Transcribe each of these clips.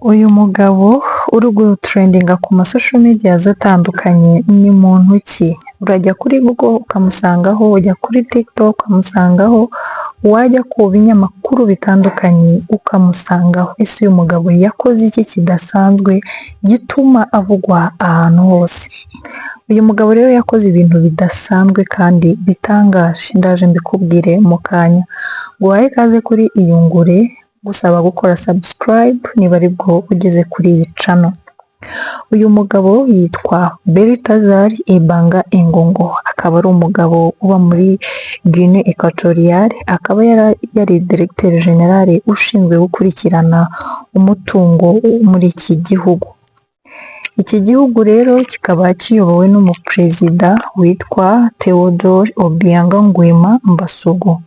Uyu mugabo uri gutrendinga ku masosho media atandukanye ni muntu ki? Urajya kuri Google ukamusangaho, ujya kuri TikTok ukamusangaho, wajya ku binyamakuru bitandukanye ukamusangaho. Ese uyu mugabo yakoze iki kidasanzwe gituma avugwa ahantu hose? Uyu mugabo rero yakoze ibintu bidasanzwe kandi bitangaje, ndaje mbikubwire mu kanya. Guhaye ikaze kuri Iyungure, gusaba gukora subscribe niba aribwo ugeze kuri iyi channel. Uyu mugabo yitwa Balthazar Ebanga Engongo, akaba ari umugabo uba muri Guinée Equatoriale, akaba yari Directeur General ushinzwe gukurikirana umutungo muri iki gihugu. Iki gihugu rero kikaba kiyobowe n'umuperezida witwa Theodore Obiang Nguema Mbasogo.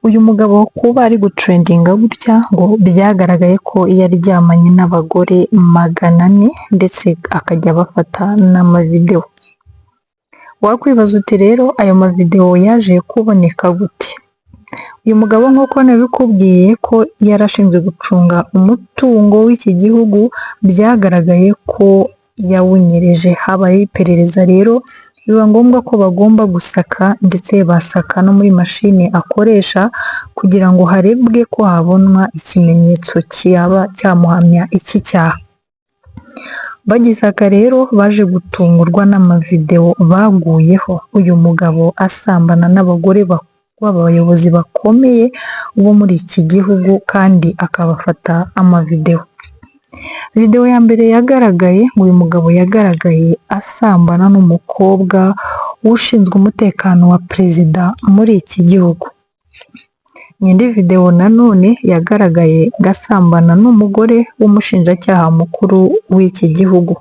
Uyu mugabo kuba ari gutrendinga gutya ngo byagaragaye ko yaryamanye n'abagore 400 ndetse akajya bafata n'amavideo. Wakwibaza uti rero ayo mavideo yaje kuboneka gute? Uyu mugabo nk'uko nabikubwiye ko yarashinzwe gucunga umutungo w'iki gihugu, byagaragaye ko yawunyereje. Habaye iperereza rero biba ngombwa ko bagomba gusaka, ndetse basaka no muri mashini akoresha kugira ngo harebwe ko habonwa ikimenyetso cyaba cyamuhamya iki cyaha. Bagisaka rero baje gutungurwa n'amavideo baguyeho uyu mugabo asambana n'abagore b'abayobozi bakomeye bo muri iki gihugu kandi akabafata amavideo. Video ya mbere yagaragaye, uyu mugabo yagaragaye asambana n'umukobwa ushinzwe umutekano wa perezida muri iki gihugu. Indi video nanone yagaragaye gasambana n'umugore w'umushinjacyaha mukuru w'iki gihugu.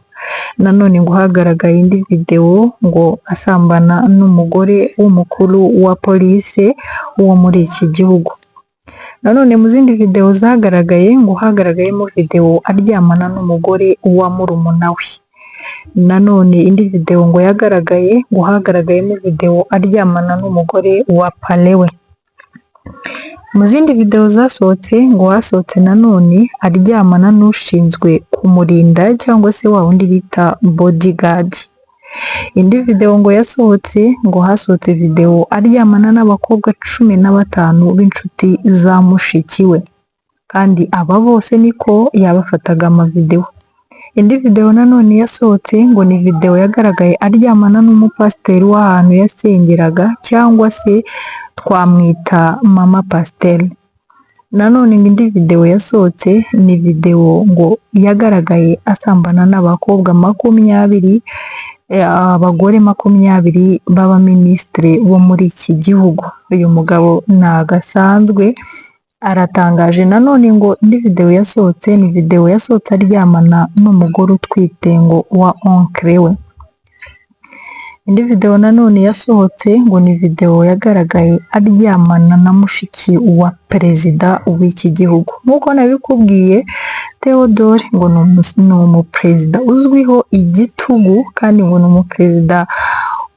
Nanone ngo hagaragaye indi video ngo asambana n'umugore w'umukuru wa polisi wo muri iki gihugu. Nanone mu zindi video zagaragaye ngo hagaragayemo video aryamana n'umugore wa murumuna we. Nanone indi video ngo yagaragaye ngo hagaragayemo video aryamana n'umugore wa palewe. Mu zindi video zasohotse ngo hasohotse nanone aryamana n'ushinzwe kumurinda cyangwa se wa wundi bita bodyguard. Indi video ngo yasohotse ngo hasohotse video aryamana n'abakobwa 15 b'inshuti za mushiki we, kandi aba bose niko yabafataga amavideo. Indi video nanone yasohotse ngo ni video yagaragaye aryamana n'umupasiteri w'ahantu yasengeraga cyangwa se twamwita mama pasiteri. Nanone indi video yasohotse ni video ngo yagaragaye asambana n'abakobwa 20, abagore 20 b'abaminisitiri bo muri iki gihugu. Uyu mugabo nagasanzwe aratangaje. Nanone ngo indi video yasohotse ni video yasohotse aryamana n'umugore utwite ngo wa onkle we. Indi video nanone yasohotse ngo ni video yagaragaye aryamana na mushiki wa perezida w'iki gihugu. Nk'uko nabikubwiye, Theodore ngo ni umuperezida uzwiho igitugu kandi ngo ni umuperezida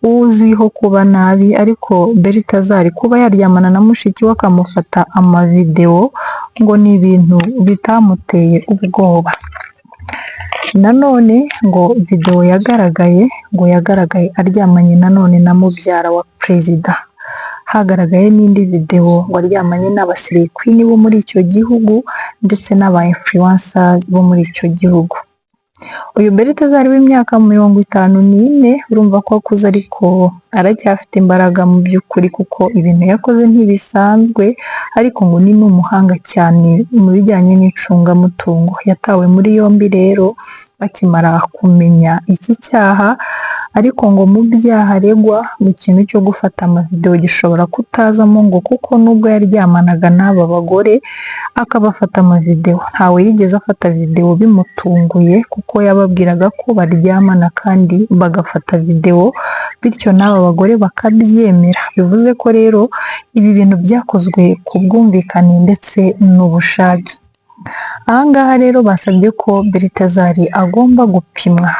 uzwiho kuba nabi, ariko Balthazar kuba yaryamana na mushiki we akamufata amavideo ngo ni ibintu bitamuteye ubwoba. Nanone ngo video yagaragaye ngo yagaragaye aryamanye nanone na mubyara wa perezida. Hagaragaye n'indi video ngo aryamanye n'abasirikwi bo muri icyo gihugu ndetse n'aba influencers bo muri icyo gihugu. Uyu Balthazar w'imyaka 54 urumva ko akuze, ariko aracyafite imbaraga mu by'ukuri kuko ibintu yakoze ntibisanzwe, ariko ngo ni n'umuhanga cyane mu bijyanye n'icungamutungo. Yatawe muri yombi rero bakimara kumenya iki cyaha, ariko ngo mu byaha aregwa mu kintu cyo gufata amavideo gishobora kutazamo, ngo kuko nubwo yaryamanaga n'aba bagore akabafata amavideo, ntawe yigeze afata video bimutunguye kuko yababwiraga ko baryamana kandi bagafata video, bityo n'aba bagore bakabyemera. Bivuze ko rero ibi bintu byakozwe ku bwumvikane ndetse n'ubushake. Ahangaha rero basabye ko Balthazar agomba gupimwa,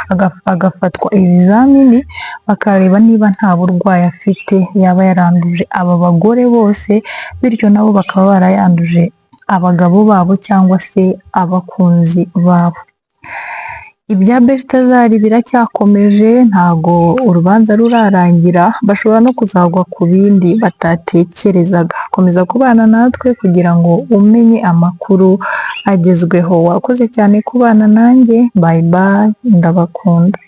agafatwa ibizamini bakareba niba nta burwayi afite yaba yaranduje aba bagore bose, bityo nabo bakaba barayanduje abagabo babo cyangwa se abakunzi babo. Ibya Balthazar biracyakomeje, ntago urubanza rurarangira, bashobora no kuzagwa ku bindi batatekerezaga. Komeza kubana natwe kugira ngo umenye amakuru agezweho. Wakoze cyane kubana nanjye, bye bye, ndabakunda.